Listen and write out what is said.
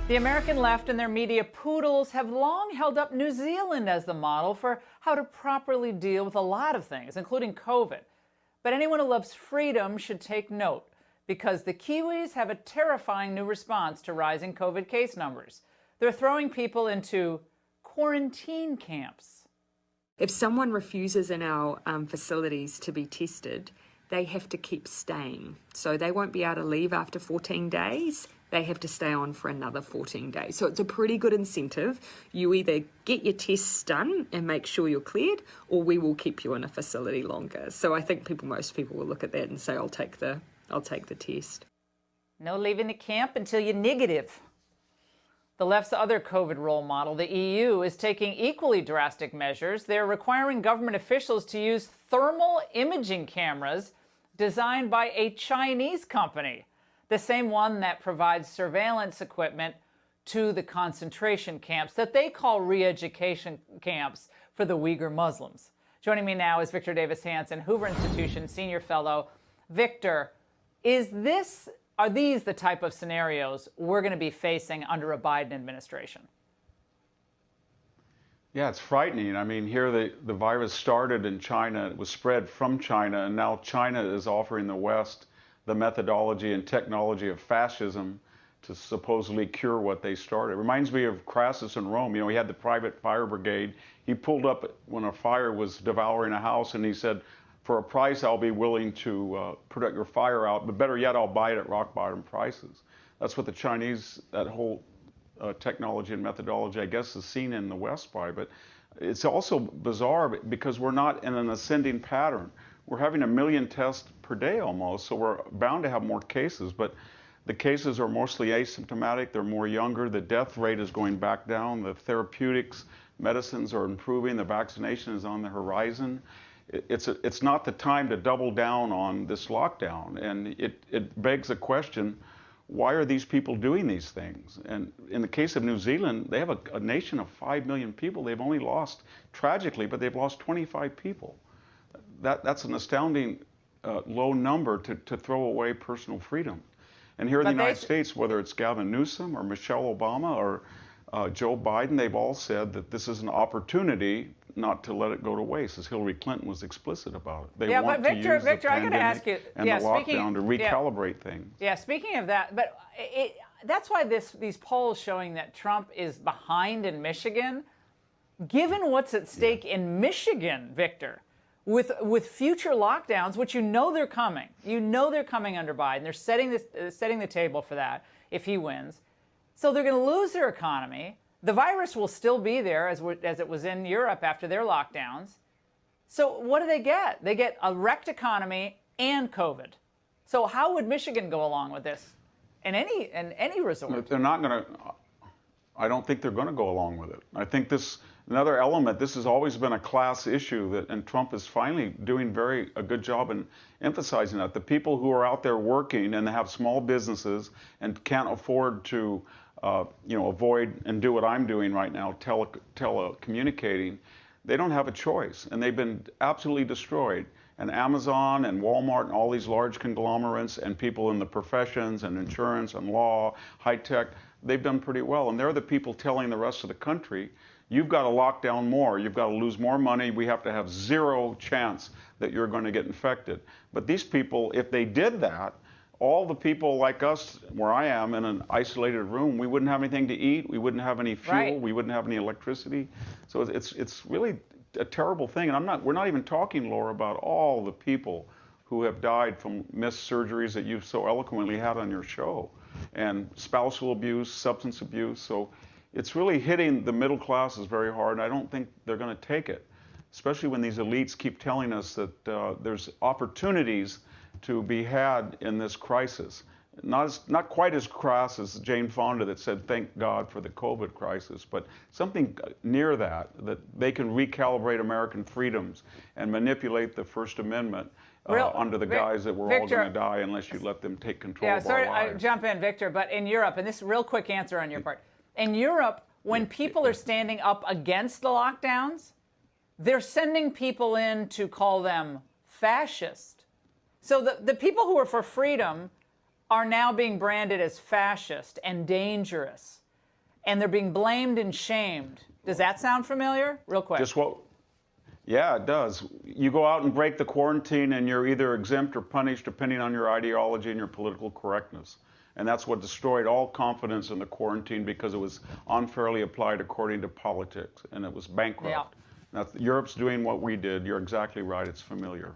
The American left and their media poodles have long held up New Zealand as the model for how to properly deal with a lot of things, including COVID. But anyone who loves freedom should take note, because the Kiwis have a terrifying new response to rising COVID case numbers. They're throwing people into quarantine camps. If someone refuses in our facilities to be tested, they have to keep staying. So they won't be able to leave after 14 days. They have to stay on for another 14 days. So it's a pretty good incentive. You either get your tests done and make sure you're cleared, or we will keep you in a facility longer. So I think most people will look at that and say, I'll take the test. No leaving the camp until you're negative. The left's other COVID role model, the EU, is taking equally drastic measures. They're requiring government officials to use thermal imaging cameras designed by a Chinese company, the same one that provides surveillance equipment to the concentration camps that they call re-education camps for the Uyghur Muslims. Joining me now is Victor Davis Hanson, Hoover Institution Senior Fellow. Victor, are these the type of scenarios we're going to be facing under a Biden administration? Yeah, it's frightening. I mean, here the virus started in China, it was spread from China, and now China is offering the West the methodology and technology of fascism to supposedly cure what they started. It reminds me of Crassus in Rome. You know, he had the private fire brigade. He pulled up when a fire was devouring a house, and he said, for a price, I'll be willing to put your fire out, but better yet, I'll buy it at rock bottom prices. That's what the Chinese, that whole technology and methodology, I guess, is seen in the West by. But it's also bizarre because we're not in an ascending pattern. We're having 1 million tests per day almost, so we're bound to have more cases. But the cases are mostly asymptomatic. They're more younger. The death rate is going back down. The therapeutics, medicines are improving. The vaccination is on the horizon. It's not the time to double down on this lockdown. And it begs the question, why are these people doing these things? And in the case of New Zealand, they have a nation of 5 million people. They've only lost, tragically, but they've lost 25 people. That's an astounding low number to throw away personal freedom. And here in the United States, whether it's Gavin Newsom or Michelle Obama or Joe Biden, they've all said that this is an opportunity not to let it go to waste, as Hillary Clinton was explicit about it. They want to use the pandemic and the lockdown to recalibrate things. Yeah, speaking of that, but that's why these polls showing that Trump is behind in Michigan, given what's at stake in Michigan, Victor, with future lockdowns, which you know they're coming. You know they're coming under Biden. They're setting the table for that if he wins. So they're going to lose their economy. The virus will still be there as it was in Europe after their lockdowns. So what do they get? They get a wrecked economy and COVID. So how would Michigan go along with this in any resort? They're not going to. I don't think they're going to go along with it. I think another element, this has always been a class issue, and Trump is finally doing a good job in emphasizing that. The people who are out there working and have small businesses and can't afford to avoid and do what I'm doing right now, telecommunicating, they don't have a choice, and they've been absolutely destroyed. And Amazon and Walmart and all these large conglomerates and people in the professions and insurance and law, high tech, they've done pretty well. And they're the people telling the rest of the country, you've got to lock down more, you've got to lose more money, we have to have zero chance that you're going to get infected. But these people, if they did that, all the people like us, where I am, in an isolated room, we wouldn't have anything to eat, we wouldn't have any fuel, we wouldn't have any electricity. So it's really a terrible thing. And we're not even talking, Laura, about all the people who have died from missed surgeries that you've so eloquently had on your show, and spousal abuse, substance abuse. So it's really hitting the middle classes very hard, and I don't think they're going to take it, especially when these elites keep telling us that there's opportunities to be had in this crisis. Not quite as crass as Jane Fonda that said, thank God for the COVID crisis, but something near that they can recalibrate American freedoms and manipulate the First Amendment under the guise that we're all going to die unless you let them take control of our lives. I jump in, Victor, but in Europe, and this real quick answer on your part, in Europe, when people are standing up against the lockdowns, they're sending people in to call them fascist. So the people who are for freedom are now being branded as fascist and dangerous. and they're being blamed and shamed. Does that sound familiar? Real quick. Yeah, it does. You go out and break the quarantine and you're either exempt or punished depending on your ideology and your political correctness. And that's what destroyed all confidence in the quarantine because it was unfairly applied according to politics and it was bankrupt. Yeah. Now, Europe's doing what we did. You're exactly right. It's familiar.